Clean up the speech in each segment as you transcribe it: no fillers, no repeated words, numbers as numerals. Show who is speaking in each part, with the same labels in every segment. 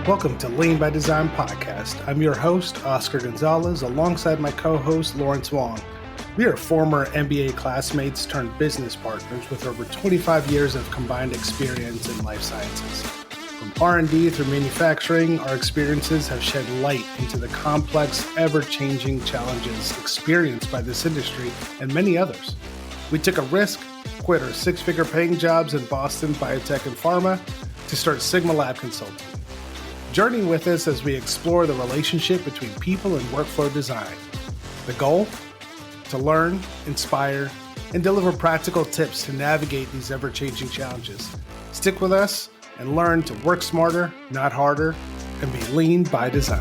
Speaker 1: Welcome to Lean by Design podcast. I'm your host, Oscar Gonzalez, alongside my co-host, Lawrence Wong. We are former MBA classmates turned business partners with over 25 years of combined experience in life sciences. From R&D through manufacturing, our experiences have shed light into the complex, ever-changing challenges experienced by this industry and many others. We took a risk, quit our six-figure paying jobs in Boston, biotech, and pharma to start Sigma Lab Consulting. Journey with us as we explore the relationship between people and workflow design. The goal? To learn, inspire, and deliver practical tips to navigate these ever-changing challenges. Stick with us and learn to work smarter, not harder, and be lean by design.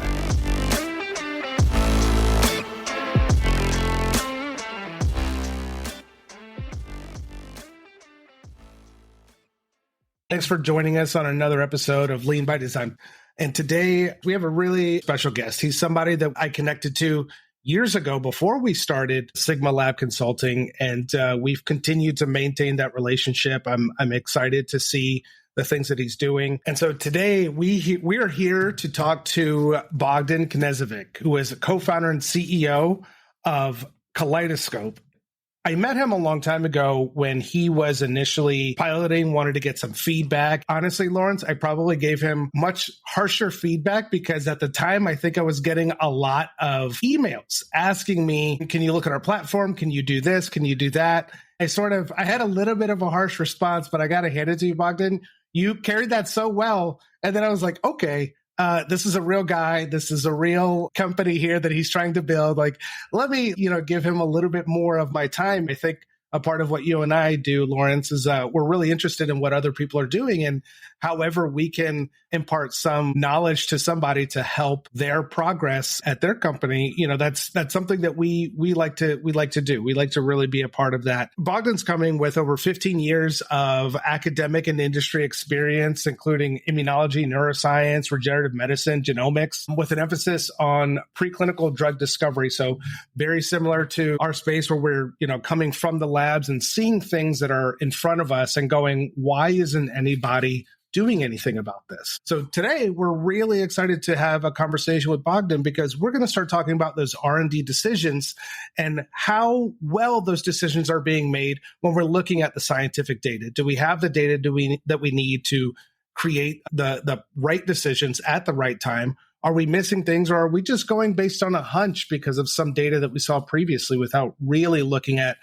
Speaker 1: Thanks for joining us on another episode of Lean by Design. And today we have a really special guest. He's somebody that I connected to years ago before we started Sigma Lab Consulting, and we've continued to maintain that relationship. I'm excited to see the things that he's doing. And so today we are here to talk to Bogdan Knezevic, who is a co-founder and CEO of Kaleidoscope. I met him a long time ago when he was initially piloting, wanted to get some feedback. Honestly, Lawrence, I probably gave him much harsher feedback because at the time, I think I was getting a lot of emails asking me, can you look at our platform? Can you do this? Can you do that? I had a little bit of a harsh response, but I got to hand it to you, Bogdan. You carried that so well. And then I was like, okay, this is a real guy. This is a real company here that he's trying to build. Like, let me, give him a little bit more of my time. I think a part of what you and I do, Lawrence, is we're really interested in what other people are doing, and however we can impart some knowledge to somebody to help their progress at their company. That's something that we like to do. We like to really be a part of that. Bogdan's coming with over 15 years of academic and industry experience, including immunology, neuroscience, regenerative medicine, genomics, with an emphasis on preclinical drug discovery. So very similar to our space where we're, coming from the labs and seeing things that are in front of us and going, why isn't anybody doing anything about this? So today we're really excited to have a conversation with Bogdan because we're going to start talking about those R&D decisions and how well those decisions are being made when we're looking at the scientific data. Do we have the data that we need to create the right decisions at the right time? Are we missing things, or are we just going based on a hunch because of some data that we saw previously without really looking at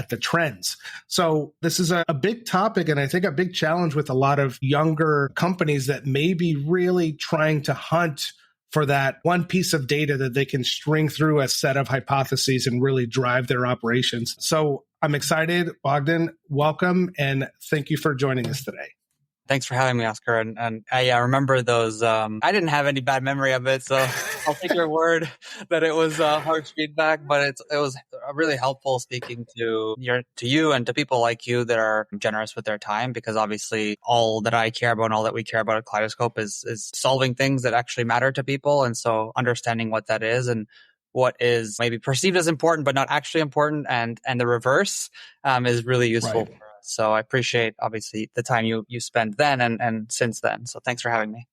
Speaker 1: the trends? So this is a big topic, and I think a big challenge with a lot of younger companies that may be really trying to hunt for that one piece of data that they can string through a set of hypotheses and really drive their operations. So I'm excited. Bogdan, welcome, and thank you for joining us today.
Speaker 2: Thanks for having me, Oscar. And I remember those. I didn't have any bad memory of it, so I'll take your word that it was harsh feedback. But it was really helpful speaking to you and to people like you that are generous with their time, because obviously all that I care about and all that we care about at Kaleidoscope is solving things that actually matter to people. And so understanding what that is and what is maybe perceived as important but not actually important, and the reverse is really useful.
Speaker 1: Right.
Speaker 2: So I appreciate, obviously, the time you spent then and since then. So thanks for having me.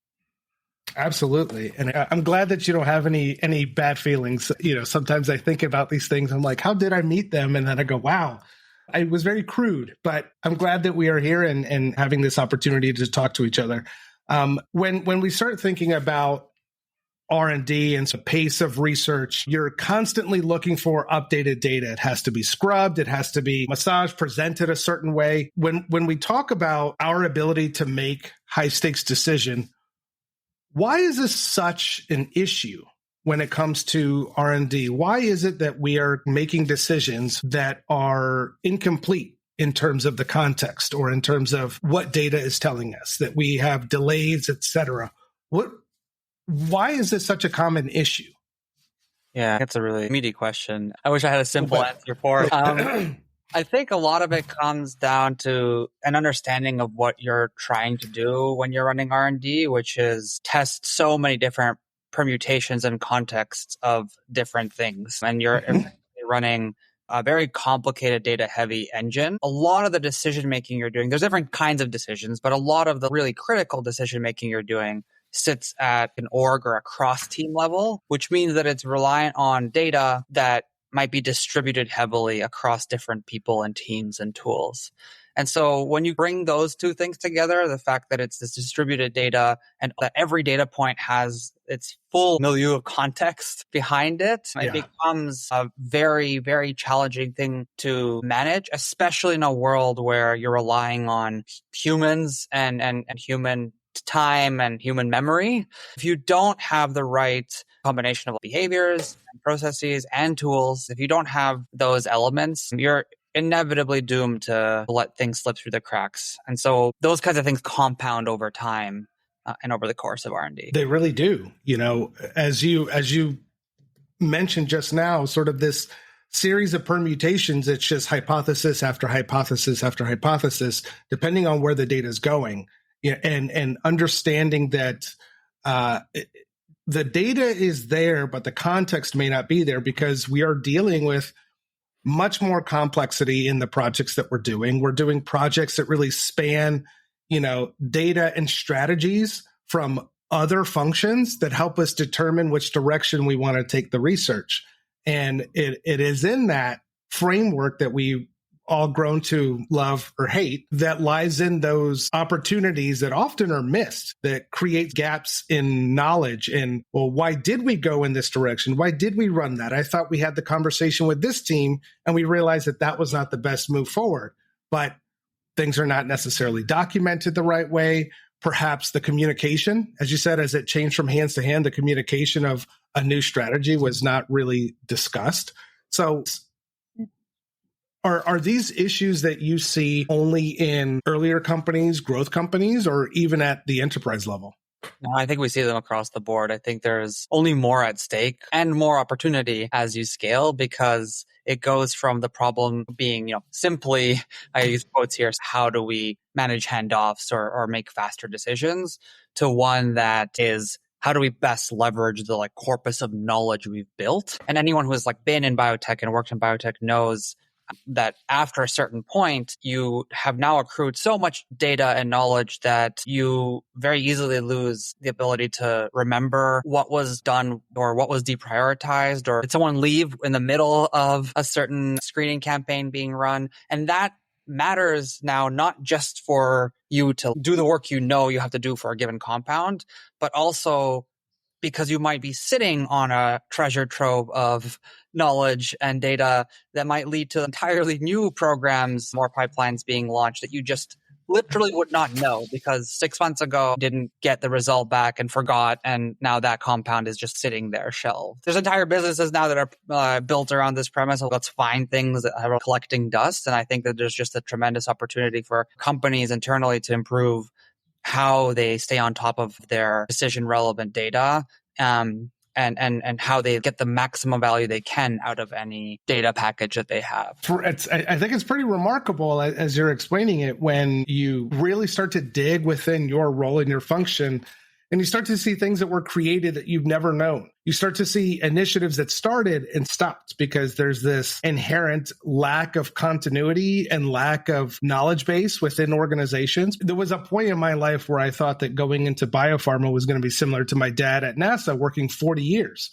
Speaker 1: Absolutely. And I'm glad that you don't have any bad feelings. Sometimes I think about these things. I'm like, how did I meet them? And then I go, wow, I was very crude. But I'm glad that we are here and having this opportunity to talk to each other. When we start thinking about R&D and the pace of research, you're constantly looking for updated data. It has to be scrubbed. It has to be massaged, presented a certain way. When we talk about our ability to make high stakes decision, why is this such an issue when it comes to R&D? Why is it that we are making decisions that are incomplete in terms of the context or in terms of what data is telling us, that we have delays, et cetera? Why is this such a common issue?
Speaker 2: Yeah, that's a really meaty question. I wish I had a simple answer for it. I think a lot of it comes down to an understanding of what you're trying to do when you're running R&D, which is test so many different permutations and contexts of different things. And you're running a very complicated data-heavy engine. A lot of the decision-making you're doing, there's different kinds of decisions, but a lot of the really critical decision-making you're doing sits at an org or a cross team level, which means that it's reliant on data that might be distributed heavily across different people and teams and tools. And so when you bring those two things together, the fact that it's this distributed data and that every data point has its full milieu of context behind it, it becomes a very, very challenging thing to manage, especially in a world where you're relying on humans and human time and human memory. If you don't have the right combination of behaviors and processes and tools, if you don't have those elements, you're inevitably doomed to let things slip through the cracks. And so those kinds of things compound over time and over the course of R&D.
Speaker 1: They really do. As you mentioned just now, sort of this series of permutations, it's just hypothesis after hypothesis after hypothesis, depending on where the data is going. And understanding that the data is there, but the context may not be there because we are dealing with much more complexity in the projects that we're doing. We're doing projects that really span, data and strategies from other functions that help us determine which direction we want to take the research. And it is in that framework that we all grown to love or hate that lies in those opportunities that often are missed, that create gaps in knowledge. And, well, why did we go in this direction? Why did we run that? I thought we had the conversation with this team and we realized that was not the best move forward. But things are not necessarily documented the right way. Perhaps the communication, as you said, as it changed from hands to hand, the communication of a new strategy was not really discussed. So Are these issues that you see only in earlier companies, growth companies, or even at the enterprise level?
Speaker 2: No, I think we see them across the board. I think there's only more at stake and more opportunity as you scale because it goes from the problem being, simply, I use quotes here, how do we manage handoffs or make faster decisions, to one that is, how do we best leverage the corpus of knowledge we've built? And anyone who has been in biotech and worked in biotech knows that after a certain point, you have now accrued so much data and knowledge that you very easily lose the ability to remember what was done or what was deprioritized, or did someone leave in the middle of a certain screening campaign being run. And that matters now, not just for you to do the work you have to do for a given compound, but also because you might be sitting on a treasure trove of knowledge and data that might lead to entirely new programs, more pipelines being launched that you just literally would not know because 6 months ago didn't get the result back and forgot, and now that compound is just sitting there shelved. There's entire businesses now that are built around this premise of let's find things that are collecting dust, and I think that there's just a tremendous opportunity for companies internally to improve how they stay on top of their decision relevant data, and how they get the maximum value they can out of any data package that they have.
Speaker 1: I think it's pretty remarkable as you're explaining it when you really start to dig within your role and your function. And you start to see things that were created that you've never known. You start to see initiatives that started and stopped because there's this inherent lack of continuity and lack of knowledge base within organizations. There was a point in my life where I thought that going into biopharma was going to be similar to my dad at NASA working 40 years.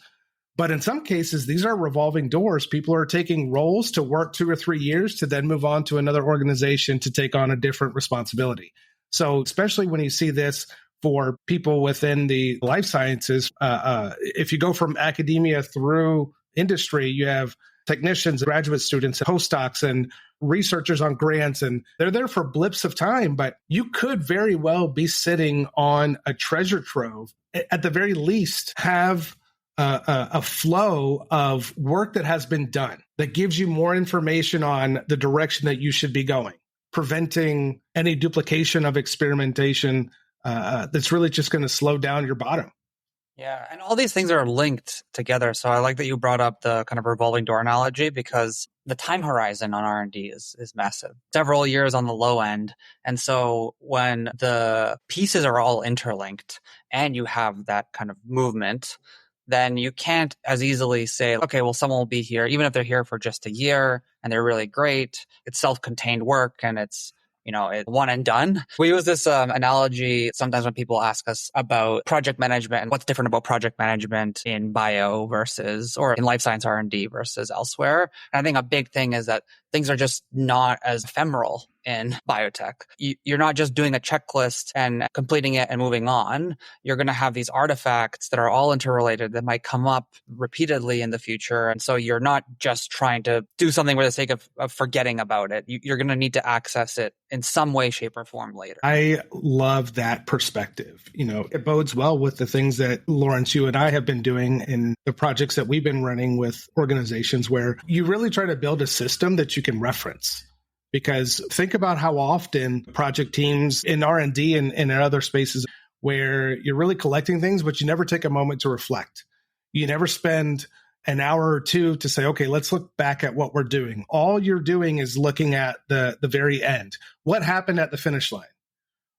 Speaker 1: But in some cases, these are revolving doors. People are taking roles to work 2 or 3 years to then move on to another organization to take on a different responsibility. So especially when you see this for people within the life sciences, if you go from academia through industry, you have technicians, graduate students, postdocs, and researchers on grants, and they're there for blips of time, but you could very well be sitting on a treasure trove. At the very least, have a flow of work that has been done that gives you more information on the direction that you should be going, preventing any duplication of experimentation that's really just going to slow down your bottom.
Speaker 2: Yeah, and all these things are linked together. So I like that you brought up the kind of revolving door analogy because the time horizon on R&D is massive. Several years on the low end. And so when the pieces are all interlinked and you have that kind of movement, then you can't as easily say, okay, well, someone will be here, even if they're here for just a year and they're really great. It's self-contained work and it's it's one and done. We use this analogy sometimes when people ask us about project management and what's different about project management in bio versus, or in life science R&D versus elsewhere. And I think a big thing is that things are just not as ephemeral in biotech. You're not just doing a checklist and completing it and moving on. You're going to have these artifacts that are all interrelated that might come up repeatedly in the future. And so you're not just trying to do something for the sake of forgetting about it. You're going to need to access it in some way, shape, or form later.
Speaker 1: I love that perspective. It bodes well with the things that Lawrence, you and I have been doing in the projects that we've been running with organizations, where you really try to build a system that you can reference. Because think about how often project teams in R&D and in other spaces where you're really collecting things, but you never take a moment to reflect. You never spend an hour or two to say, okay, let's look back at what we're doing. All you're doing is looking at the very end. What happened at the finish line?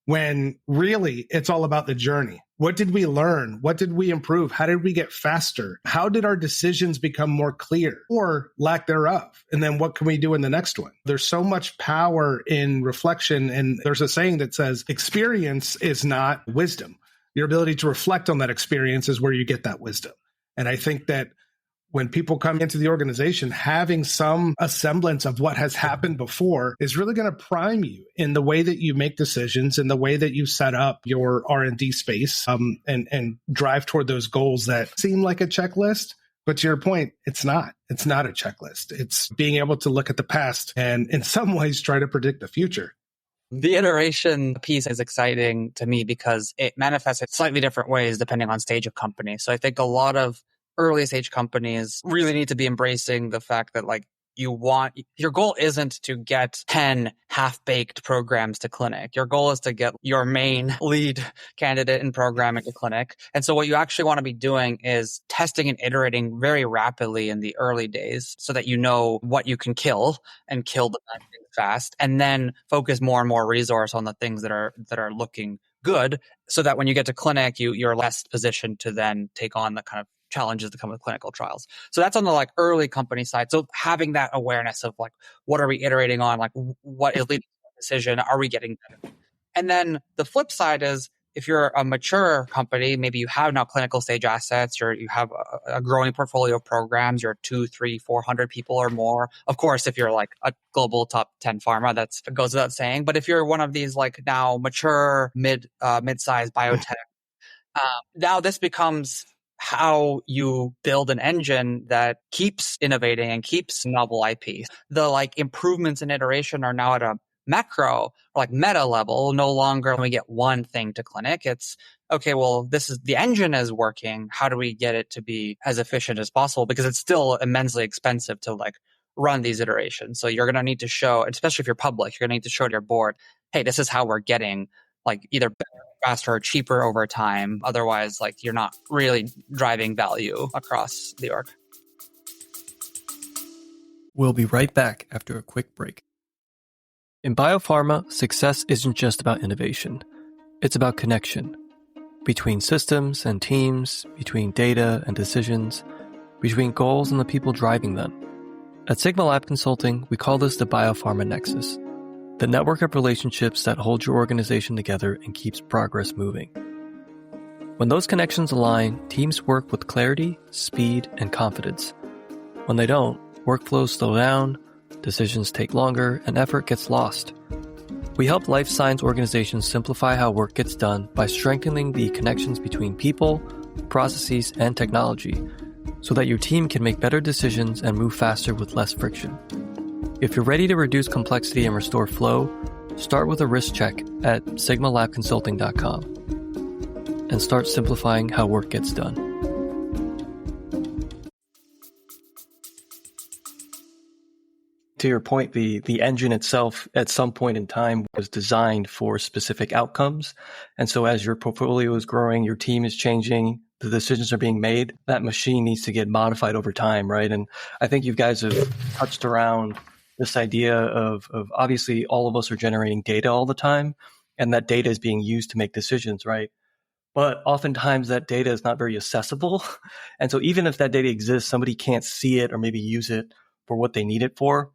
Speaker 1: When really it's all about the journey. What did we learn? What did we improve? How did we get faster? How did our decisions become more clear or lack thereof? And then what can we do in the next one? There's so much power in reflection. And there's a saying that says experience is not wisdom. Your ability to reflect on that experience is where you get that wisdom. And I think that when people come into the organization, having some semblance of what has happened before is really going to prime you in the way that you make decisions, in the way that you set up your R&D space, and drive toward those goals that seem like a checklist. But to your point, it's not. It's not a checklist. It's being able to look at the past and in some ways try to predict the future.
Speaker 2: The iteration piece is exciting to me because it manifests in slightly different ways depending on stage of company. So I think a lot of early stage companies really need to be embracing the fact that your goal isn't to get 10 half-baked programs to clinic. Your goal is to get your main lead candidate in programming to clinic. And so what you actually want to be doing is testing and iterating very rapidly in the early days so that you know what you can kill and kill the bad things fast, and then focus more and more resource on the things that are looking good so that when you get to clinic, you're less positioned to then take on the kind of challenges that come with clinical trials. So that's on the early company side. So having that awareness of what are we iterating on? What is leading to the decision? Are we getting better? And then the flip side is if you're a mature company, maybe you have now clinical stage assets, you have a growing portfolio of programs, you're 200, 300, 400 people or more. Of course, if you're a global top 10 pharma, that goes without saying. But if you're one of these now mature mid-sized biotech, now this becomes how you build an engine that keeps innovating and keeps novel IP. The improvements in iteration are now at a macro or meta level. No longer when we get one thing to clinic. It's okay, well, the engine is working. How do we get it to be as efficient as possible? Because it's still immensely expensive to run these iterations. So you're going to need to show, especially if you're public, you're going to need to show to your board, hey, this is how we're getting either better, faster, or cheaper over time. Otherwise, you're not really driving value across the org.
Speaker 3: We'll be right back after a quick break. In biopharma, success isn't just about innovation. It's about connection. Between systems and teams, between data and decisions, between goals and the people driving them. At Sigma Lab Consulting, we call this the biopharma nexus. The network of relationships that hold your organization together and keeps progress moving. When those connections align, teams work with clarity, speed, and confidence. When they don't, workflows slow down, decisions take longer, and effort gets lost. We help life science organizations simplify how work gets done by strengthening the connections between people, processes, and technology, so that your team can make better decisions and move faster with less friction. If you're ready to reduce complexity and restore flow, start with a risk check at sigmalabconsulting.com and start simplifying how work gets done. To your point, the engine itself at some point in time was designed for specific outcomes. And so as your portfolio is growing, your team is changing, the decisions are being made, that machine needs to get modified over time, right? And I think you guys have touched around this idea of obviously all of us are generating data all the time, and that data is being used to make decisions, right? But oftentimes that data is not very accessible. And so even if that data exists, somebody can't see it or maybe use it for what they need it for.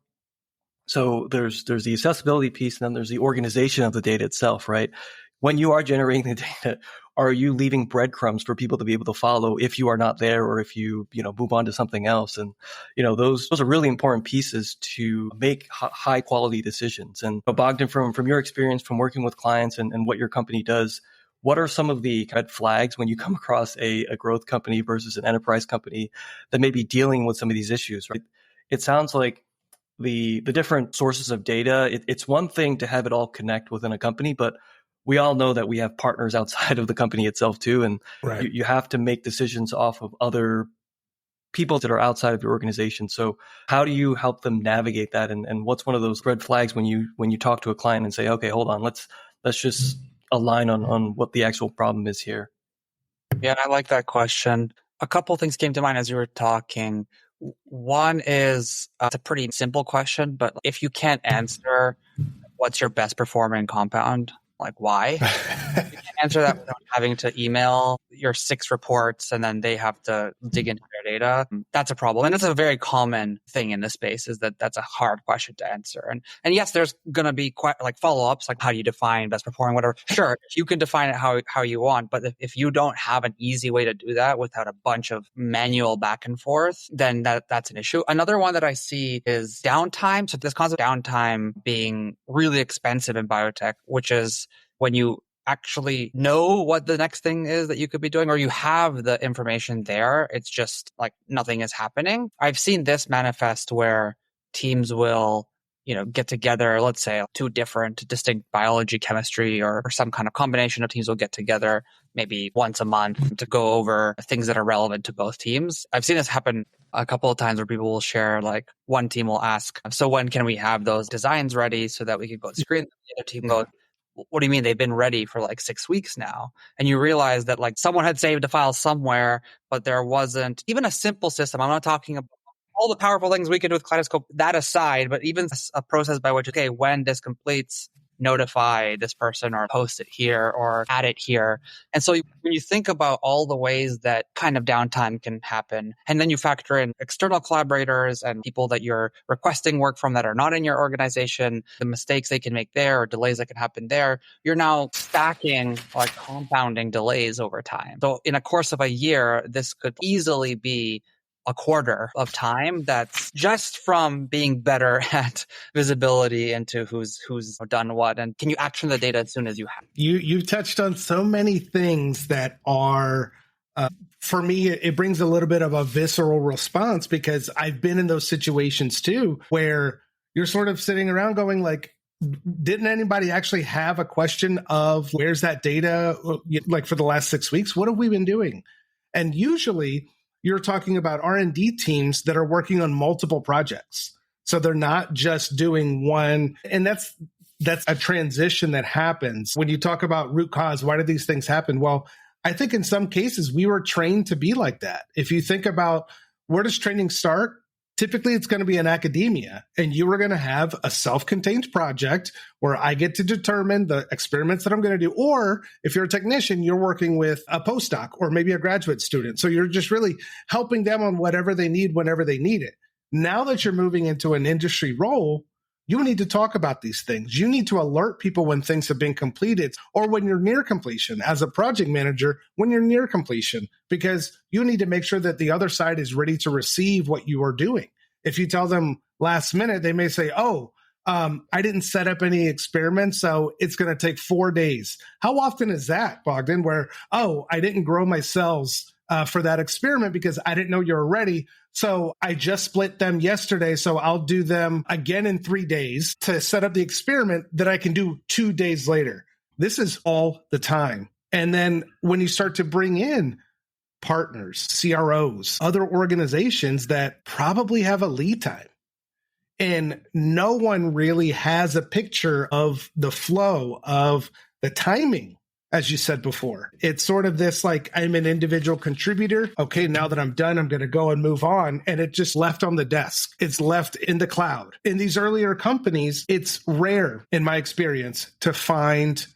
Speaker 3: So there's the accessibility piece, and then there's the organization of the data itself, right? When you are generating the data, are you leaving breadcrumbs for people to be able to follow if you are not there, or if you move on to something else? And those are really important pieces to make high quality decisions. And Bogdan, from your experience from working with clients and what your company does, what are some of the red flags when you come across a growth company versus an enterprise company that may be dealing with some of these issues, right? It sounds like the different sources of data, it's one thing to have it all connect within a company, but we all know that we have partners outside of the company itself too. And
Speaker 1: Right.
Speaker 3: you have to make decisions off of other people that are outside of your organization. So how do you help them navigate that? And what's one of those red flags when you talk to a client and say, okay, hold on, let's just align on what the actual problem is here?
Speaker 2: Yeah, I like that question. A couple things came to mind as you were talking. One is, it's a pretty simple question, but if you can't answer what's your best performing compound, like why? You can't answer that without having to email your 6 reports and then they have to dig into their data. That's a problem. And it's a very common thing in this space, is that's a hard question to answer. And yes, there's going to be quite like follow-ups, like how do you define best performing, whatever. Sure, you can define it how you want, but if you don't have an easy way to do that without a bunch of manual back and forth, then that's an issue. Another one that I see is downtime. So this concept of downtime being really expensive in biotech, which is when you actually know what the next thing is that you could be doing, or you have the information there. It's just like nothing is happening. I've seen this manifest where teams will, get together, let's say 2 different distinct biology, chemistry, or some kind of combination of teams will get together maybe once a month to go over things that are relevant to both teams. I've seen this happen a couple of times where people will share, like one team will ask, so when can we have those designs ready so that we can go screen them? The other team goes, what do you mean? They've been ready for like 6 weeks now. And you realize that like someone had saved a file somewhere, but there wasn't even a simple system. I'm not talking about all the powerful things we can do with Kaleidoscope, that aside, but even a process by which, okay, when this completes, notify this person or post it here or add it here. And so when you think about all the ways that kind of downtime can happen, and then you factor in external collaborators and people that you're requesting work from that are not in your organization, the mistakes they can make there or delays that can happen there, you're now stacking, like compounding delays over time. So in a course of a year, this could easily be a quarter of time that's just from being better at visibility into who's done what, and can you action the data as soon as you have.
Speaker 1: You've touched on so many things that are, for me, it brings a little bit of a visceral response, because I've been in those situations too, where you're sort of sitting around going like, didn't anybody actually have a question of where's that data? Like for the last 6 weeks, what have we been doing? And usually you're talking about R&D teams that are working on multiple projects. So they're not just doing one. And that's a transition that happens. When you talk about root cause, why do these things happen? Well, I think in some cases we were trained to be like that. If you think about where does training start? Typically, it's going to be in academia, and you are going to have a self-contained project where I get to determine the experiments that I'm going to do. Or if you're a technician, you're working with a postdoc or maybe a graduate student. So you're just really helping them on whatever they need whenever they need it. Now that you're moving into an industry role, you need to talk about these things. You need to alert people when things have been completed or when you're near completion as a project manager, when you're near completion, because you need to make sure that the other side is ready to receive what you are doing. If you tell them last minute, they may say, I didn't set up any experiments, so it's going to take 4 days. How often is that, Bogdan, where, I didn't grow my cells for that experiment because I didn't know you were ready. So I just split them yesterday, so I'll do them again in 3 days to set up the experiment that I can do 2 days later. This is all the time. And then when you start to bring in partners, CROs, other organizations that probably have a lead time, and no one really has a picture of the flow of the timing. As you said before, it's sort of this like, I'm an individual contributor. Okay, now that I'm done, I'm going to go and move on. And it just left on the desk. It's left in the cloud. In these earlier companies, it's rare, in my experience, to find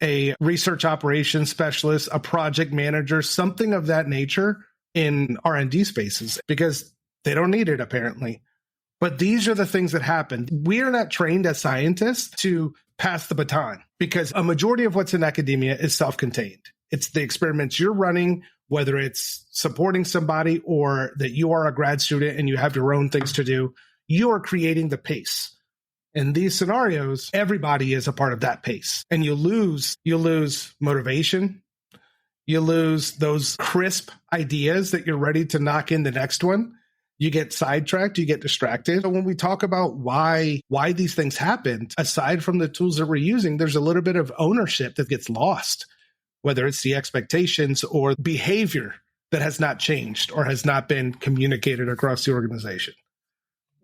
Speaker 1: a research operations specialist, a project manager, something of that nature in R&D spaces, because they don't need it, apparently. But these are the things that happen. We are not trained as scientists to pass the baton because a majority of what's in academia is self-contained. It's the experiments you're running, whether it's supporting somebody or that you are a grad student and you have your own things to do. You are creating the pace. In these scenarios, everybody is a part of that pace. And you lose motivation. You lose those crisp ideas that you're ready to knock in the next one. You get sidetracked, you get distracted. So when we talk about why these things happened, aside from the tools that we're using, there's a little bit of ownership that gets lost, whether it's the expectations or behavior that has not changed or has not been communicated across the organization.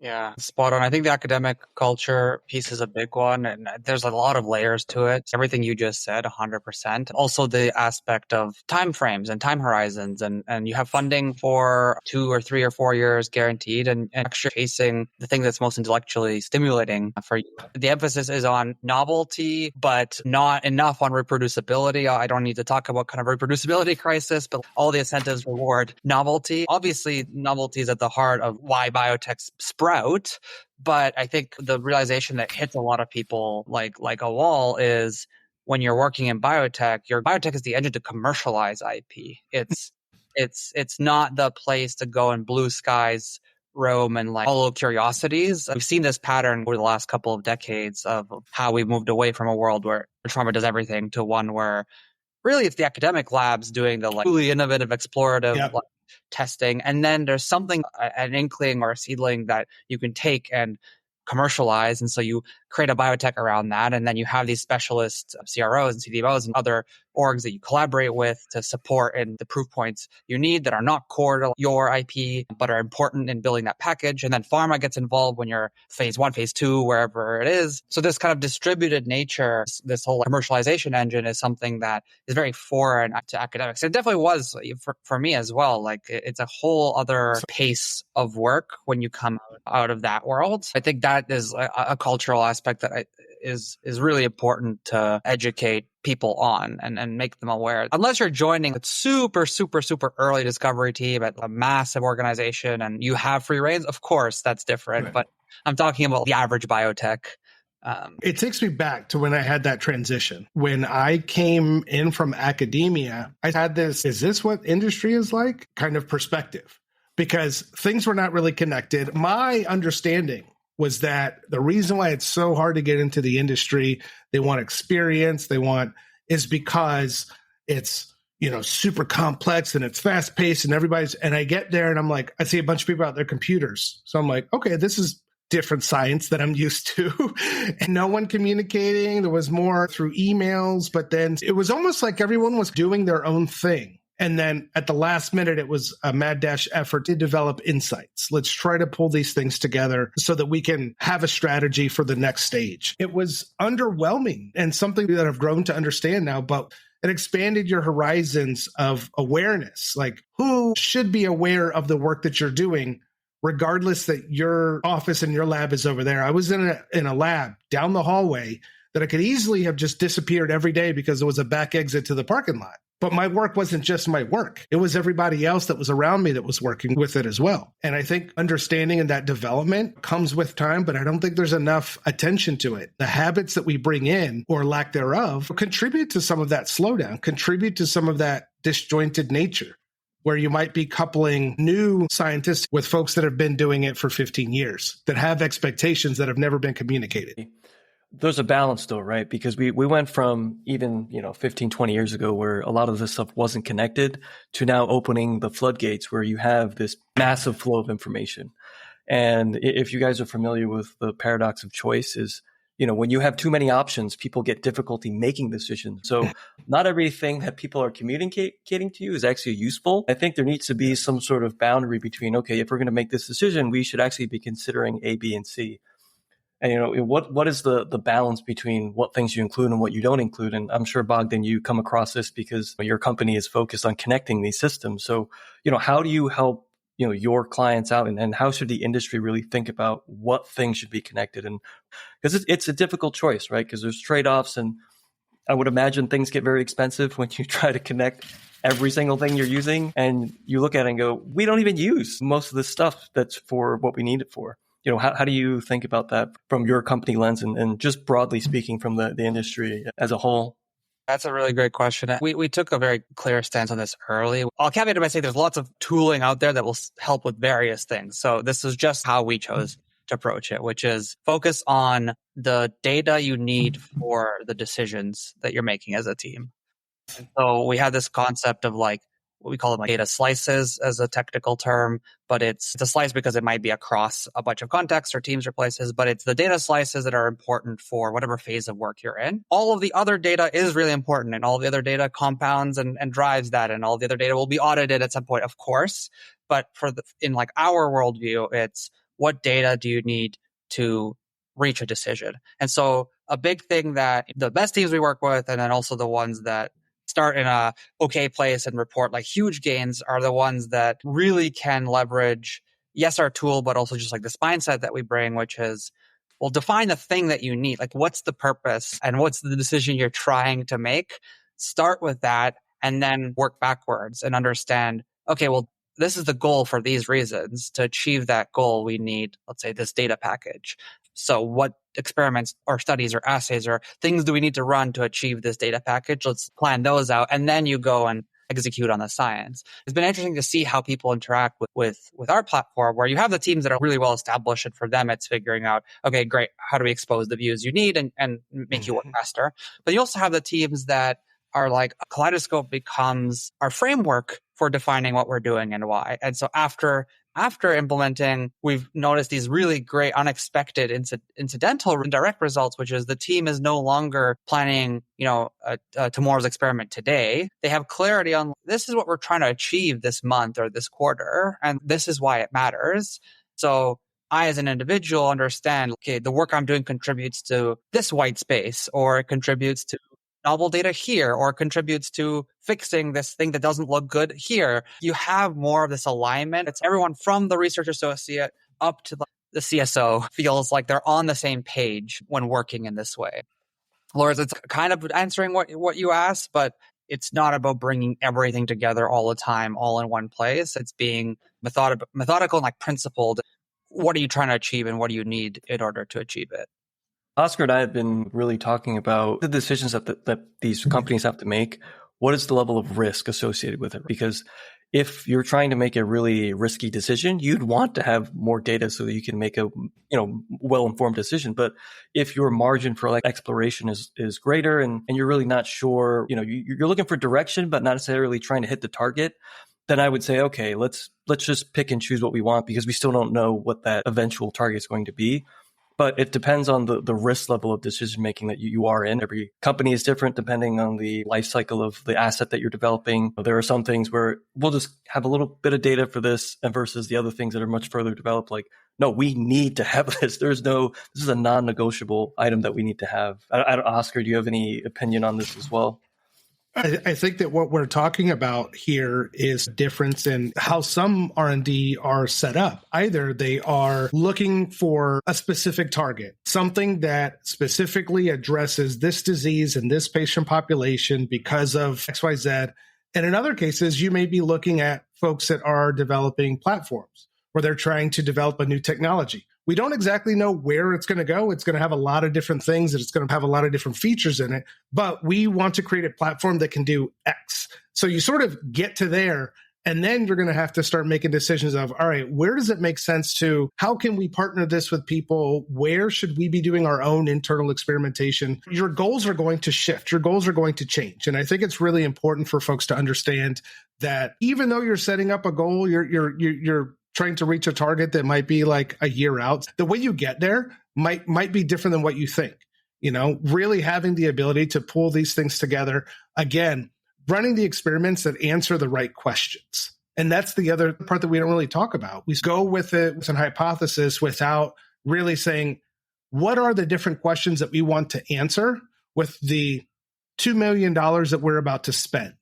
Speaker 2: Yeah, spot on. I think the academic culture piece is a big one, and there's a lot of layers to it. Everything you just said, 100%. Also, the aspect of time frames and time horizons, and you have funding for 2 or 3 or 4 years guaranteed, and actually chasing the thing that's most intellectually stimulating for you. The emphasis is on novelty, but not enough on reproducibility. I don't need to talk about kind of reproducibility crisis, but all the incentives reward novelty. Obviously, novelty is at the heart of why biotechs sprout. But I think the realization that hits a lot of people like a wall is when you're working in biotech, your biotech is the engine to commercialize IP. It's not the place to go in blue skies, roam and like follow curiosities. We've seen this pattern over the last couple of decades of how we've moved away from a world where trauma does everything to one where really it's the academic labs doing the like truly innovative, explorative like, testing. And then there's something, an inkling or a seedling that you can take and commercialize. And so you create a biotech around that. And then you have these specialist CROs and CDMOs and other orgs that you collaborate with to support in the proof points you need that are not core to your IP, but are important in building that package. And then pharma gets involved when you're phase 1, phase 2, wherever it is. So this kind of distributed nature, this whole commercialization engine is something that is very foreign to academics. It definitely was for me as well. Like it's a whole other pace of work when you come out of that world. I think that is a cultural aspect that is really important to educate people on and make them aware. Unless you're joining a super, super, super early discovery team at a massive organization and you have free reins, of course, that's different. Right. But I'm talking about the average biotech.
Speaker 1: It takes me back to when I had that transition. When I came in from academia, I had this, is this what industry is like? Kind of perspective, because things were not really connected. My understanding was that the reason why it's so hard to get into the industry, they want experience, is because it's, super complex and it's fast paced and and I get there and I'm like, I see a bunch of people out there computers. So I'm like, okay, this is different science that I'm used to and no one communicating. There was more through emails, but then it was almost like everyone was doing their own thing. And then at the last minute, it was a mad dash effort to develop insights. Let's try to pull these things together so that we can have a strategy for the next stage. It was underwhelming and something that I've grown to understand now, but it expanded your horizons of awareness. Like who should be aware of the work that you're doing, regardless that your office and your lab is over there. I was in a lab down the hallway that I could easily have just disappeared every day because there was a back exit to the parking lot. But my work wasn't just my work. It was everybody else that was around me that was working with it as well. And I think understanding and that development comes with time, but I don't think there's enough attention to it. The habits that we bring in or lack thereof contribute to some of that slowdown, contribute to some of that disjointed nature, where you might be coupling new scientists with folks that have been doing it for 15 years, that have expectations that have never been communicated.
Speaker 3: There's a balance though, right? Because we went from even, 15, 20 years ago where a lot of this stuff wasn't connected to now opening the floodgates where you have this massive flow of information. And if you guys are familiar with the paradox of choice is, when you have too many options, people get difficulty making decisions. So not everything that people are communicating to you is actually useful. I think there needs to be some sort of boundary between, okay, if we're going to make this decision, we should actually be considering A, B, and C. And what is the balance between what things you include and what you don't include? And I'm sure, Bogdan, you come across this because your company is focused on connecting these systems. So, how do you help, your clients out and how should the industry really think about what things should be connected? And because it's a difficult choice, right? Because there's trade-offs and I would imagine things get very expensive when you try to connect every single thing you're using and you look at it and go, we don't even use most of this stuff that's for what we need it for. How do you think about that from your company lens and just broadly speaking from the industry as a whole?
Speaker 2: That's a really great question. We took a very clear stance on this early. I'll caveat it by saying there's lots of tooling out there that will help with various things. So this is just how we chose to approach it, which is focus on the data you need for the decisions that you're making as a team. And so we have this concept of like what we call them like data slices as a technical term, but it's a slice because it might be across a bunch of contexts or teams or places, but it's the data slices that are important for whatever phase of work you're in. All of the other data is really important, and all the other data compounds and drives that, and all the other data will be audited at some point, of course. But in like our worldview, it's what data do you need to reach a decision? And so a big thing that the best teams we work with, and then also the ones that start in a okay place and report like huge gains, are the ones that really can leverage, yes, our tool, but also just like this mindset that we bring, which is, well, define the thing that you need. Like, what's the purpose and what's the decision you're trying to make? Start with that and then work backwards and understand, okay, well, this is the goal for these reasons. To achieve that goal, we need, let's say, this data package. So what experiments or studies or assays or things do we need to run to achieve this data package? Let's plan those out. And then you go and execute on the science. It's been interesting to see how people interact with our platform, where you have the teams that are really well established, and for them, it's figuring out, okay, great, how do we expose the views you need and make you work faster? But you also have the teams that are like, Kaleidoscope becomes our framework for defining what we're doing and why. And so after implementing, we've noticed these really great, unexpected, incidental, indirect results, which is the team is no longer planning, tomorrow's experiment today. They have clarity on, this is what we're trying to achieve this month or this quarter, and this is why it matters. So I, as an individual, understand, okay, the work I'm doing contributes to this white space, or it contributes to novel data here, or contributes to fixing this thing that doesn't look good here. You have more of this alignment. It's everyone from the research associate up to the CSO feels like they're on the same page when working in this way. Laura, it's kind of answering what you asked, but it's not about bringing everything together all the time, all in one place. It's being methodical and like principled. What are you trying to achieve and what do you need in order to achieve it?
Speaker 3: Oscar and I have been really talking about the decisions that these companies have to make. What is the level of risk associated with it? Because if you're trying to make a really risky decision, you'd want to have more data so that you can make a well-informed decision. But if your margin for like exploration is greater and you're really not sure, you're looking for direction, but not necessarily trying to hit the target, then I would say, okay, let's just pick and choose what we want, because we still don't know what that eventual target is going to be. But it depends on the risk level of decision making that you are in. Every company is different depending on the life cycle of the asset that you're developing. There are some things where we'll just have a little bit of data for this, and versus the other things that are much further developed. Like, no, we need to have this. This is a non-negotiable item that we need to have. Oscar, do you have any opinion on this as well?
Speaker 1: I think that what we're talking about here is a difference in how some R&D are set up. Either they are looking for a specific target, something that specifically addresses this disease in this patient population because of XYZ. And in other cases, you may be looking at folks that are developing platforms where they're trying to develop a new technology. We don't exactly know where it's going to go. It's going to have a lot of different things, and it's going to have a lot of different features in it. But we want to create a platform that can do X. So you sort of get to there, and then you're going to have to start making decisions of, all right, where does it make sense to, how can we partner this with people? Where should we be doing our own internal experimentation? Your goals are going to shift. Your goals are going to change. And I think it's really important for folks to understand that even though you're setting up a goal, you're trying to reach a target that might be like a year out, the way you get there might be different than what you think. Really having the ability to pull these things together, again, running the experiments that answer the right questions. And that's the other part that we don't really talk about. We go with it with an hypothesis without really saying, what are the different questions that we want to answer with the $2 million that we're about to spend?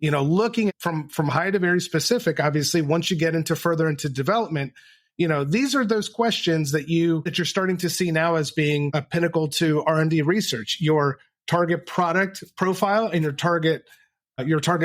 Speaker 1: Looking from high to very specific, obviously, once you get further into development, these are those questions that you're starting to see now as being a pinnacle to R&D research. Your target product profile and your target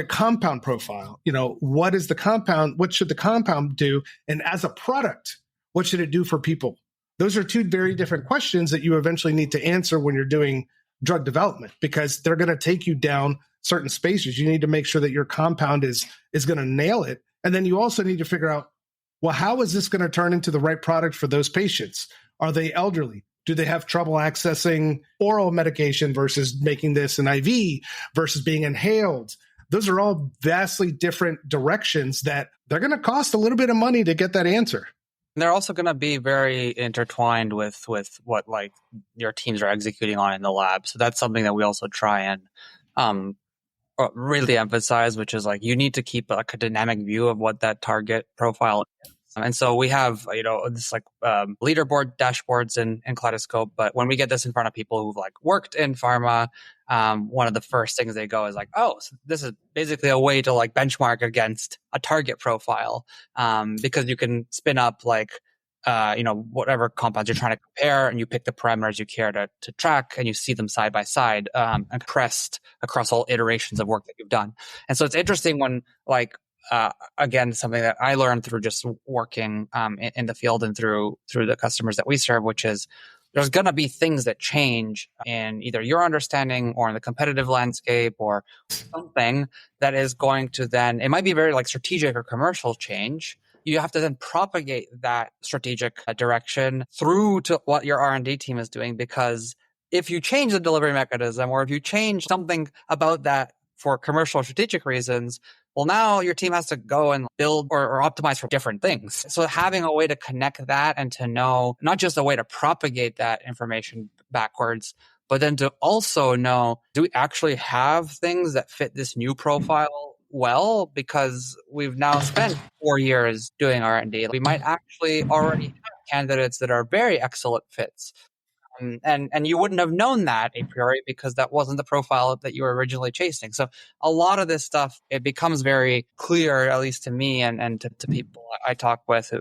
Speaker 1: compound profile. What is the compound? What should the compound do? And as a product, what should it do for people? Those are two very different questions that you eventually need to answer when you're doing drug development, because they're going to take you down certain spaces. You need to make sure that your compound is going to nail it. And then you also need to figure out, well, how is this going to turn into the right product for those patients? Are they elderly? Do they have trouble accessing oral medication versus making this an IV versus being inhaled? Those are all vastly different directions that they're going to cost a little bit of money to get that answer.
Speaker 2: And they're also going to be very intertwined with what like your teams are executing on in the lab. So that's something that we also try and really emphasize, which is like you need to keep like a dynamic view of what that target profile is. And so we have, this like leaderboard dashboards in Kaleidoscope. But when we get this in front of people who've like worked in pharma, one of the first things they go is like, oh, so this is basically a way to like benchmark against a target profile, because you can spin up like, whatever compounds you're trying to compare, and you pick the parameters you care to track, and you see them side by side, and compressed across all iterations of work that you've done. And so it's interesting when like, again, something that I learned through just working in the field and through the customers that we serve, which is there's going to be things that change in either your understanding or in the competitive landscape or something that is going to then, it might be very like strategic or commercial change. You have to then propagate that strategic direction through to what your R&D team is doing, because if you change the delivery mechanism or if you change something about that for commercial or strategic reasons, well, now your team has to go and build or optimize for different things. So having a way to connect that and to know not just a way to propagate that information backwards, but then to also know, do we actually have things that fit this new profile well? Because we've now spent 4 years doing R&D. We might actually already have candidates that are very excellent fits. And you wouldn't have known that a priori because that wasn't the profile that you were originally chasing. So a lot of this stuff, it becomes very clear, at least to me and to people I talk with,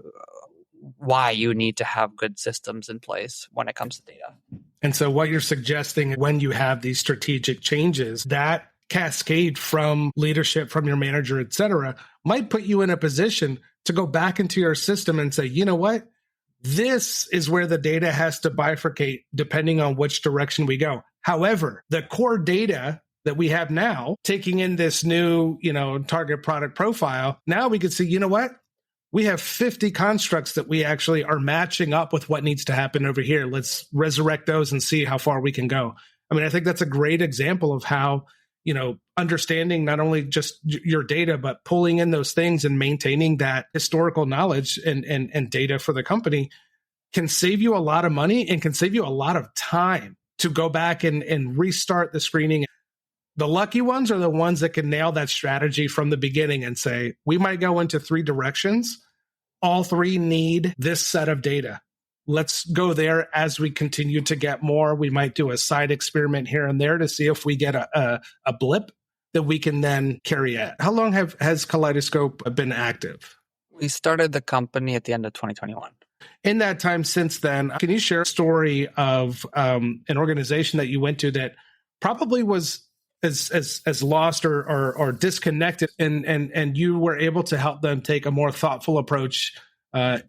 Speaker 2: why you need to have good systems in place when it comes to data.
Speaker 1: And so what you're suggesting when you have these strategic changes, that cascade from leadership, from your manager, et cetera, might put you in a position to go back into your system and say, you know what? This is where the data has to bifurcate depending on which direction we go. However, the core data that we have now, taking in this new, target product profile, now we can see, you know what? We have 50 constructs that we actually are matching up with what needs to happen over here. Let's resurrect those and see how far we can go. I mean, I think that's a great example of how, understanding not only just your data, but pulling in those things and maintaining that historical knowledge and data for the company can save you a lot of money and can save you a lot of time to go back and restart the screening. The lucky ones are the ones that can nail that strategy from the beginning and say, we might go into 3 directions. All 3 need this set of data. Let's go there as we continue to get more. We might do a side experiment here and there to see if we get a blip that we can then carry out. How long has Kaleidoscope been active?
Speaker 2: We started the company at the end of 2021.
Speaker 1: In that time since then, can you share a story of an organization that you went to that probably was as lost or disconnected, and you were able to help them take a more thoughtful approach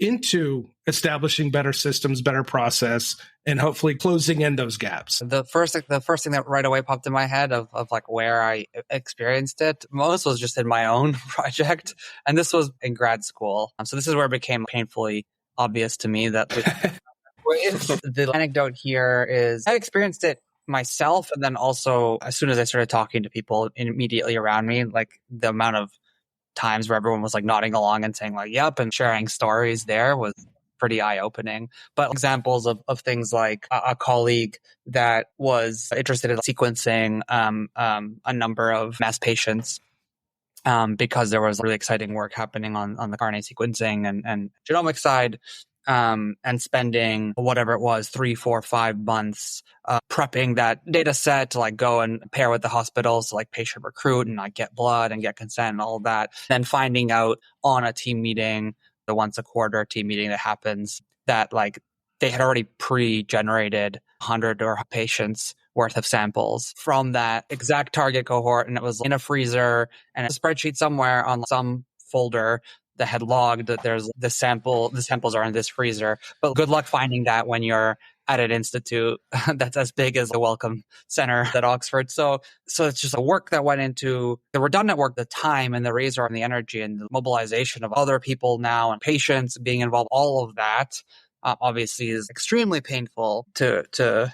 Speaker 1: into establishing better systems, better process, and hopefully closing in those gaps?
Speaker 2: The first thing that right away popped in my head of like where I experienced it most was just in my own project, and this was in grad school. So this is where it became painfully obvious to me that the anecdote here is I experienced it myself, and then also as soon as I started talking to people immediately around me, like the amount of times where everyone was like nodding along and saying like, yep, and sharing stories there was pretty eye-opening. But examples of things like a colleague that was interested in sequencing a number of mass patients because there was really exciting work happening on the RNA sequencing and genomic side, and spending whatever it was, 3, 4, 5 months prepping that data set to like go and pair with the hospitals to like patient recruit and like get blood and get consent and all of that. Then finding out on a team meeting, the once a quarter team meeting that happens, that like they had already pre-generated 100 or patients worth of samples from that exact target cohort, and it was in a freezer and a spreadsheet somewhere on some folder that had logged that there's the samples are in this freezer. But good luck finding that when you're at an institute that's as big as the Wellcome Center at Oxford. So it's just the work that went into the redundant work, the time and the razor and the energy and the mobilization of other people now and patients being involved. All of that obviously is extremely painful to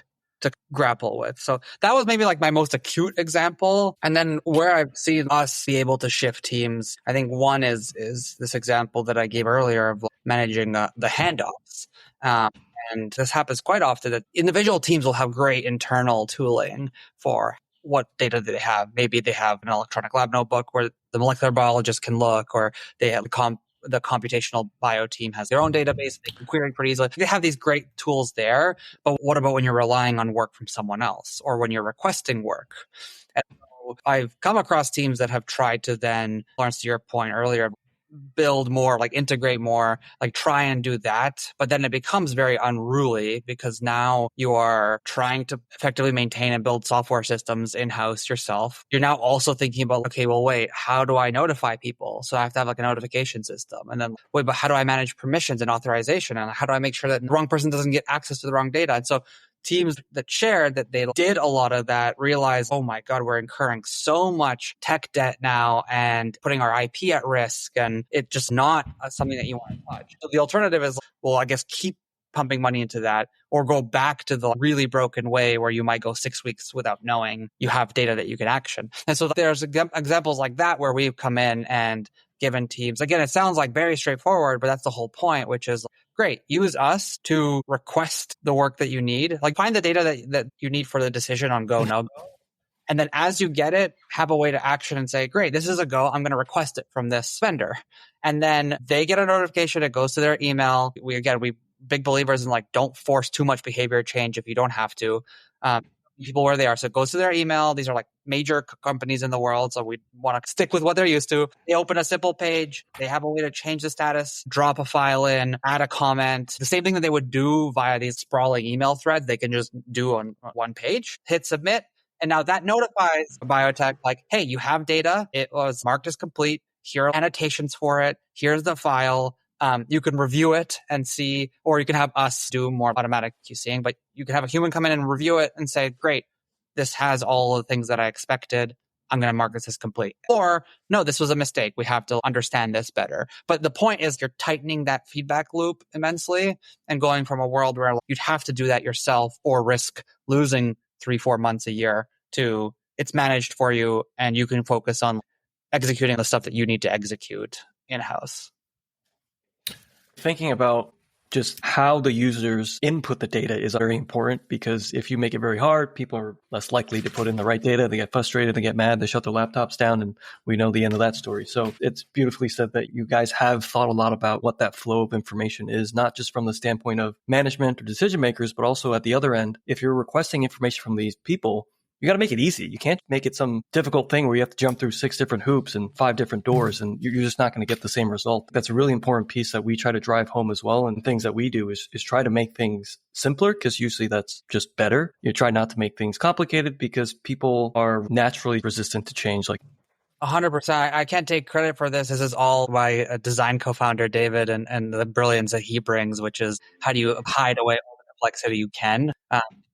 Speaker 2: grapple with. So that was maybe like my most acute example. And then where I've seen us be able to shift teams, I think one is this example that I gave earlier of managing the handoffs. And this happens quite often that individual teams will have great internal tooling for what data do they have. Maybe they have an electronic lab notebook where the molecular biologist can look, or they have the computational bio team has their own database. They can query pretty easily. They have these great tools there. But what about when you're relying on work from someone else or when you're requesting work? And so I've come across teams that have tried to then, Lawrence, to your point earlier, build more, like integrate more, like try and do that. But then it becomes very unruly because now you are trying to effectively maintain and build software systems in-house yourself. You're now also thinking about, okay, well, wait, how do I notify people? So I have to have like a notification system. And then, wait, but how do I manage permissions and authorization? And how do I make sure that the wrong person doesn't get access to the wrong data? And so teams that shared that they did a lot of that realized, oh my God, we're incurring so much tech debt now and putting our IP at risk. And it's just not something that you want to touch. So the alternative is, well, I guess keep pumping money into that or go back to the really broken way where you might go 6 weeks without knowing you have data that you can action. And so there's examples like that where we've come in and given teams, again, it sounds like very straightforward, but that's the whole point, which is great. Use us to request the work that you need. Like find the data that you need for the decision on go, no go. And then as you get it, have a way to action and say, great, this is a go. I'm going to request it from this vendor. And then they get a notification. It goes to their email. We big believers in like, don't force too much behavior change if you don't have to. People where they are. So it goes to their email. These are like major companies in the world. So we want to stick with what they're used to. They open a simple page. They have a way to change the status, drop a file in, add a comment. The same thing that they would do via these sprawling email threads, they can just do on one page, hit submit. And now that notifies a biotech like, hey, you have data. It was marked as complete. Here are annotations for it. Here's the file. You can review it and see, or you can have us do more automatic QCing, but you can have a human come in and review it and say, great, this has all the things that I expected. I'm going to mark this as complete. Or no, this was a mistake. We have to understand this better. But the point is you're tightening that feedback loop immensely and going from a world where you'd have to do that yourself or risk losing 3-4 months a year to it's managed for you and you can focus on executing the stuff that you need to execute in-house.
Speaker 3: Thinking about just how the users input the data is very important because if you make it very hard, people are less likely to put in the right data. They get frustrated, they get mad, they shut their laptops down, and we know the end of that story. So it's beautifully said that you guys have thought a lot about what that flow of information is, not just from the standpoint of management or decision makers, but also at the other end. If you're requesting information from these people, you got to make it easy. You can't make it some difficult thing where you have to jump through 6 different hoops and 5 different doors, and you're just not going to get the same result. That's a really important piece that we try to drive home as well. And things that we do is try to make things simpler because usually that's just better. You try not to make things complicated because people are naturally resistant to change. Like
Speaker 2: 100%. I can't take credit for this. This is all by a design co-founder, David, and the brilliance that he brings, which is how do you hide away all the complexity you can?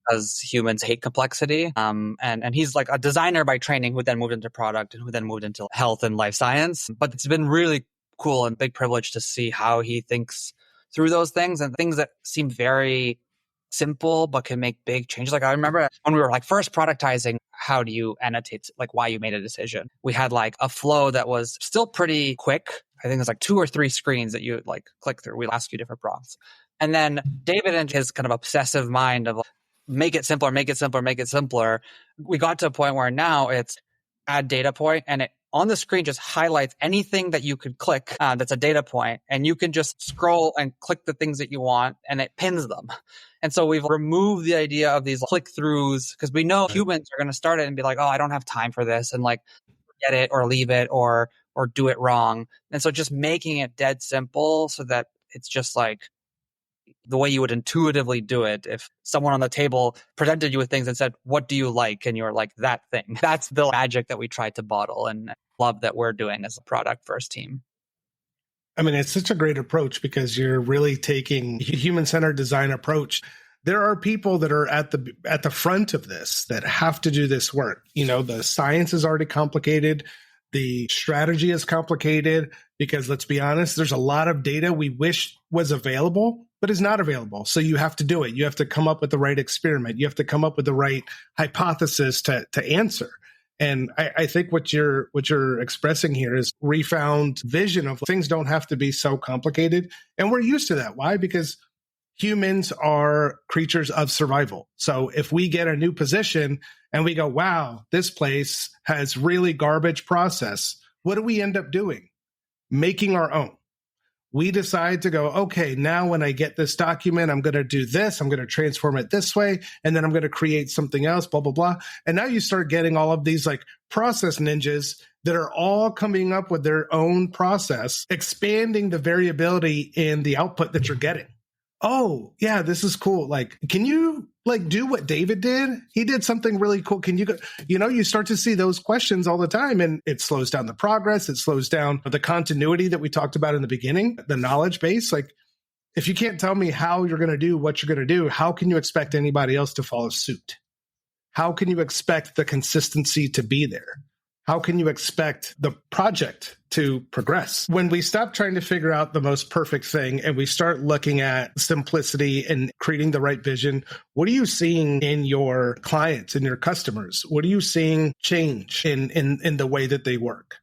Speaker 2: Because humans hate complexity. And he's like a designer by training who then moved into product and who then moved into health and life science. But it's been really cool and big privilege to see how he thinks through those things and things that seem very simple but can make big changes. Like I remember when we were like first productizing, how do you annotate like why you made a decision? We had like a flow that was still pretty quick. I think it's like 2 or 3 screens that you would like click through. We'd ask you different prompts. And then David and his kind of obsessive mind of make it simpler, make it simpler, make it simpler. We got to a point where now it's add data point and it on the screen just highlights anything that you could click that's a data point, and you can just scroll and click the things that you want and it pins them. And so we've removed the idea of these click throughs because we know humans are going to start it and be like, oh, I don't have time for this, and like forget it or leave it or do it wrong. And so just making it dead simple so that it's just like the way you would intuitively do it. If someone on the table presented you with things and said, what do you like? And you're like, that thing. That's the magic that we tried to bottle and love that we're doing as a product first team.
Speaker 1: I mean, it's such a great approach because you're really taking a human-centered design approach. There are people that are at the front of this that have to do this work. The science is already complicated. The strategy is complicated because, let's be honest, there's a lot of data we wish was available, but is not available. So you have to do it. You have to come up with the right experiment. You have to come up with the right hypothesis to answer. And I think what you're expressing here is refound vision of things don't have to be so complicated. And we're used to that. Why? Because humans are creatures of survival. So if we get a new position and we go, wow, this place has really garbage process, what do we end up doing? Making our own. We decide to go, okay, now when I get this document, I'm going to do this. I'm going to transform it this way. And then I'm going to create something else, blah, blah, blah. And now you start getting all of these like process ninjas that are all coming up with their own process, expanding the variability in the output that you're getting. Oh, yeah, this is cool. Like, can you do what David did? He did something really cool. Can you go, you start to see those questions all the time, and it slows down the progress. It slows down the continuity that we talked about in the beginning, the knowledge base. Like, if you can't tell me how you're going to do what you're going to do, how can you expect anybody else to follow suit? How can you expect the consistency to be there? How can you expect the project to progress? When we stop trying to figure out the most perfect thing and we start looking at simplicity and creating the right vision, what are you seeing in your clients and your customers? What are you seeing change in the way that they work?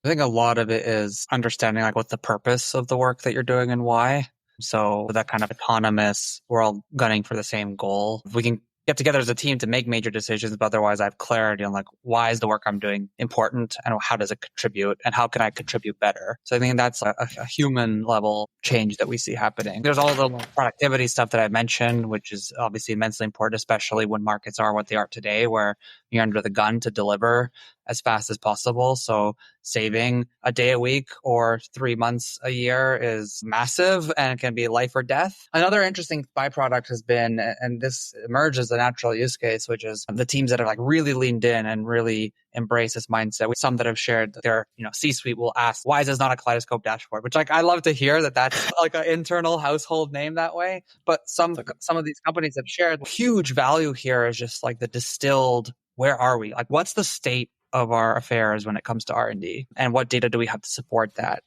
Speaker 2: I think a lot of it is understanding what the purpose of the work that you're doing and why. So that kind of autonomous, we're all gunning for the same goal. If we can get together as a team to make major decisions, but otherwise I have clarity on why is the work I'm doing important and how does it contribute and how can I contribute better? So I think that's a human level change that we see happening. There's all the productivity stuff that I mentioned, which is obviously immensely important, especially when markets are what they are today, where you're under the gun to deliver as fast as possible. So saving a day a week or 3 months a year is massive and can be life or death. Another interesting byproduct has been, and this emerges as a natural use case, which is the teams that have really leaned in and really embrace this mindset. Some that have shared that their C-suite will ask, why is this not a Kaleidoscope dashboard? Which I love to hear that's an internal household name that way. But some of these companies have shared huge value here is just the distilled, where are we? What's the state of our affairs when it comes to R&D, and what data do we have to support that?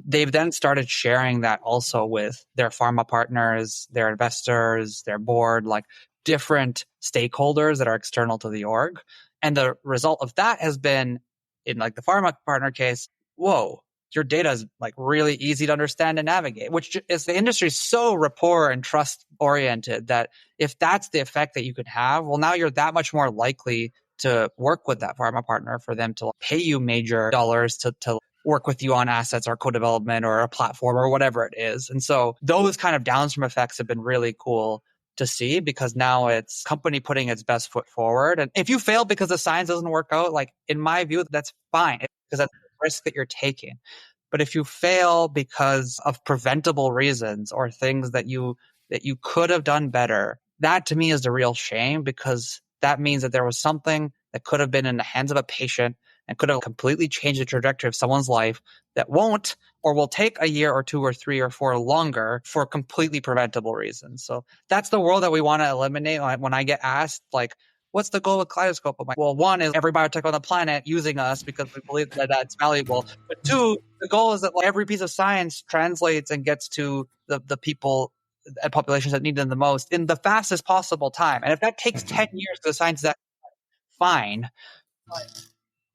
Speaker 2: They've then started sharing that also with their pharma partners, their investors, their board, different stakeholders that are external to the org. And the result of that has been, in the pharma partner case, whoa, your data is really easy to understand and navigate, which is the industry is so rapport and trust oriented that if that's the effect that you could have, well, now you're that much more likely to work with that pharma partner for them to pay you major dollars to work with you on assets or co-development or a platform or whatever it is. And so those kind of downstream effects have been really cool to see, because now it's company putting its best foot forward. And if you fail because the science doesn't work out, in my view, that's fine, because that's the risk that you're taking. But if you fail because of preventable reasons or things that you could have done better, that to me is the real shame, because that means that there was something that could have been in the hands of a patient and could have completely changed the trajectory of someone's life that won't, or will take a year or 2 or 3 or 4 longer for completely preventable reasons. So that's the world that we want to eliminate. When I get asked, what's the goal with Kaleidoscope? I'm well, 1 is every biotech on the planet using us because we believe that that's valuable. But 2, the goal is that every piece of science translates and gets to the people and populations that need them the most in the fastest possible time. And if that takes 10 years for the science, that's fine.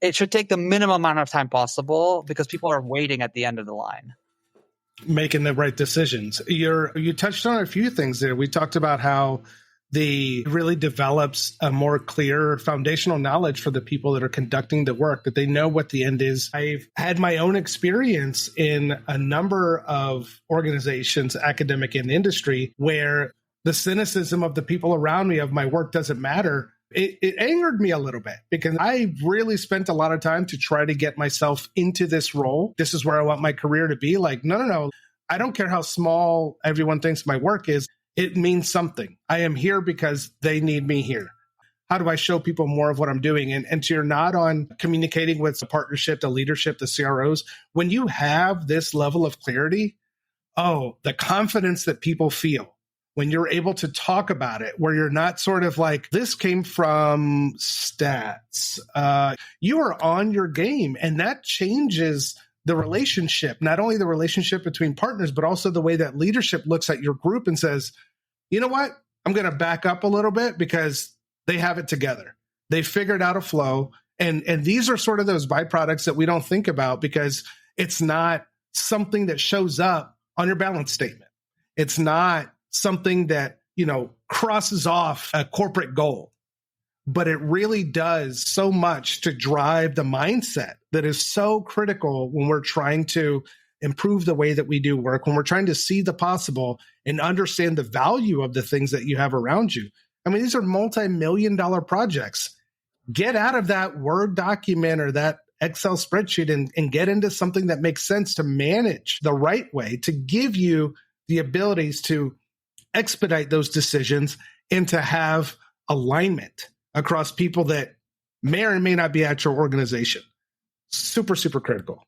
Speaker 2: It should take the minimum amount of time possible, because people are waiting at the end of the line.
Speaker 1: Making the right decisions. You touched on a few things there. We talked about how really develops a more clear foundational knowledge for the people that are conducting the work, that they know what the end is. I've had my own experience in a number of organizations, academic and industry, where the cynicism of the people around me of my work doesn't matter. It angered me a little bit, because I really spent a lot of time to try to get myself into this role. This is where I want my career to be. No. I don't care how small everyone thinks my work is. It means something. I am here because they need me here. how do I show people more of what I'm doing? And to your nod on communicating with the partnership, the leadership, the CROs, when you have this level of clarity, the confidence that people feel when you're able to talk about it, where you're not sort of like, this came from stats. You are on your game, and that changes the relationship, not only the relationship between partners, but also the way that leadership looks at your group and says, you know what? I'm going to back up a little bit because they have it together. They figured out a flow. And these are sort of those byproducts that we don't think about because it's not something that shows up on your balance statement. It's not something that, crosses off a corporate goal, but it really does so much to drive the mindset that is so critical when we're trying to improve the way that we do work, when we're trying to see the possible and understand the value of the things that you have around you. I mean, these are multi-million-dollar projects. Get out of that Word document or that Excel spreadsheet and get into something that makes sense to manage the right way, to give you the abilities to expedite those decisions and to have alignment across people that may or may not be at your organization. Super, super critical.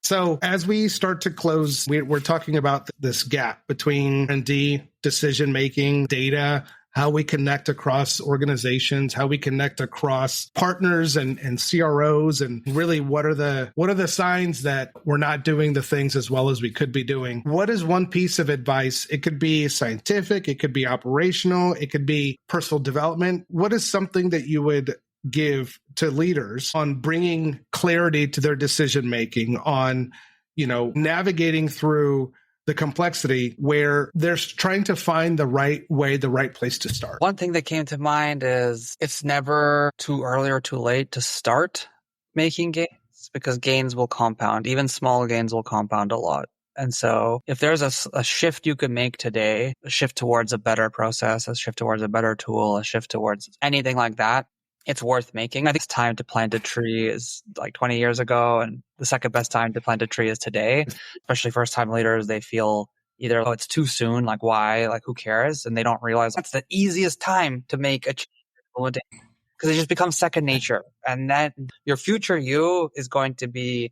Speaker 1: So as we start to close, we're talking about this gap between R&D, decision-making, data, how we connect across organizations, how we connect across partners and CROs, and really what are the signs that we're not doing the things as well as we could be doing. What is one piece of advice? It could be scientific, it could be operational, it could be personal development. What is something that you would give to leaders on bringing clarity to their decision making, on navigating through the complexity where they're trying to find the right way, the right place to start?
Speaker 2: One thing that came to mind is it's never too early or too late to start making gains, because gains will compound. Even small gains will compound a lot. And so if there's a shift you can make today, a shift towards a better process, a shift towards a better tool, a shift towards anything like that, it's worth making. I think it's time to plant a tree is like 20 years ago, and the second best time to plant a tree is today. Especially first-time leaders, they feel either, it's too soon, like why, like who cares? And they don't realize that's the easiest time to make a change, because it just becomes second nature. And then your future you is going to be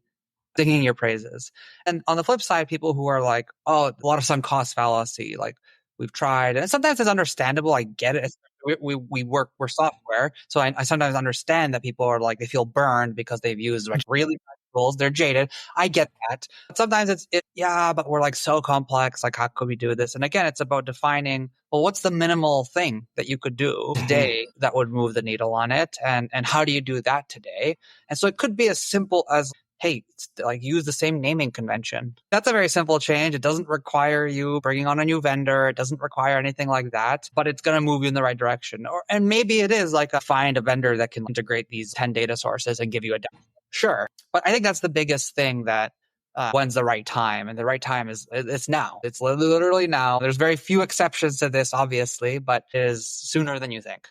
Speaker 2: singing your praises. And on the flip side, people who are like, a lot of sunk cost fallacy, like we've tried, and sometimes it's understandable. I get it. We're software. So I sometimes understand that people are like, they feel burned because they've used like really bad tools. They're jaded. I get that. But sometimes but we're like so complex. Like, how could we do this? And again, it's about defining, well, what's the minimal thing that you could do today that would move the needle on it? And how do you do that today? And so it could be as simple as, hey, like use the same naming convention. That's a very simple change. It doesn't require you bringing on a new vendor. It doesn't require anything like that, but it's going to move you in the right direction. And maybe it is like find a vendor that can integrate these 10 data sources and give you a dashboard. Sure. But I think that's the biggest thing, that when's the right time? And the right time it's now. It's literally now. There's very few exceptions to this, obviously, but it is sooner than you think.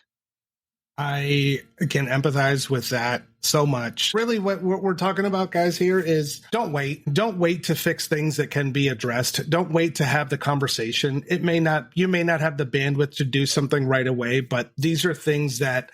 Speaker 1: I can empathize with that so much. Really, what we're talking about, guys, here is don't wait. Don't wait to fix things that can be addressed. Don't wait to have the conversation. You may not have the bandwidth to do something right away, but these are things that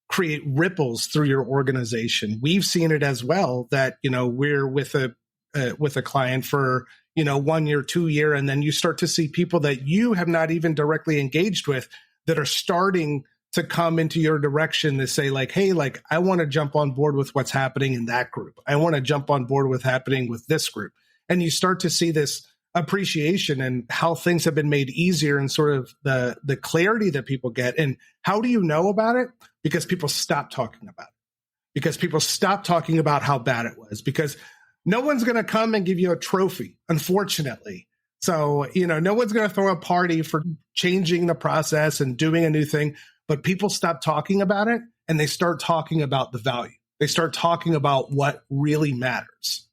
Speaker 1: create ripples through your organization. We've seen it as well, that, we're with a client for, 1 year, 2 year, and then you start to see people that you have not even directly engaged with that are starting to come into your direction to say like, hey, like I want to jump on board with what's happening in that group. I want to jump on board with happening with this group. And you start to see this appreciation and how things have been made easier, and sort of the clarity that people get. And how do you know about it? Because people stop talking about it. Because people stop talking about how bad it was. Because no one's going to come and give you a trophy, unfortunately. So, no one's going to throw a party for changing the process and doing a new thing. But people stop talking about it, and they start talking about the value. They start talking about what really matters.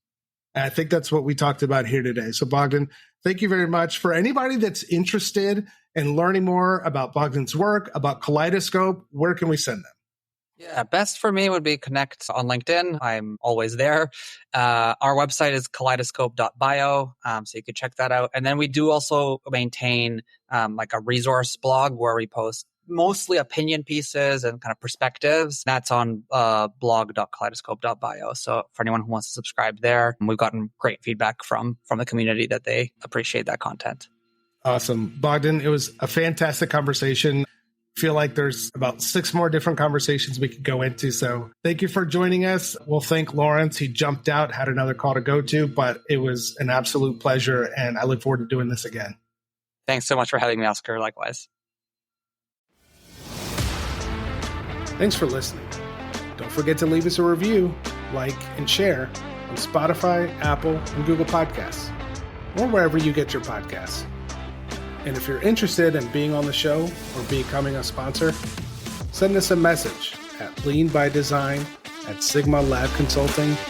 Speaker 1: And I think that's what we talked about here today. So Bogdan, thank you very much. For anybody that's interested in learning more about Bogdan's work, about Kaleidoscope, where can we send them?
Speaker 2: Yeah, best for me would be connect on LinkedIn. I'm always there. Our website is kaleidoscope.bio, so you could check that out. And then we do also maintain like a resource blog where we post mostly opinion pieces and kind of perspectives. That's on blog.kaleidoscope.bio. So for anyone who wants to subscribe there, we've gotten great feedback from the community that they appreciate that content.
Speaker 1: Awesome. Bogdan, it was a fantastic conversation. Feel like there's about 6 more different conversations we could go into. So thank you for joining us. We'll thank Lawrence. He jumped out, had another call to go to, but it was an absolute pleasure. And I look forward to doing this again.
Speaker 2: Thanks so much for having me, Oscar. Likewise.
Speaker 1: Thanks for listening. Don't forget to leave us a review, like, and share on Spotify, Apple, and Google Podcasts, or wherever you get your podcasts. And if you're interested in being on the show or becoming a sponsor, send us a message at leanbydesign@sigmalabconsulting.com.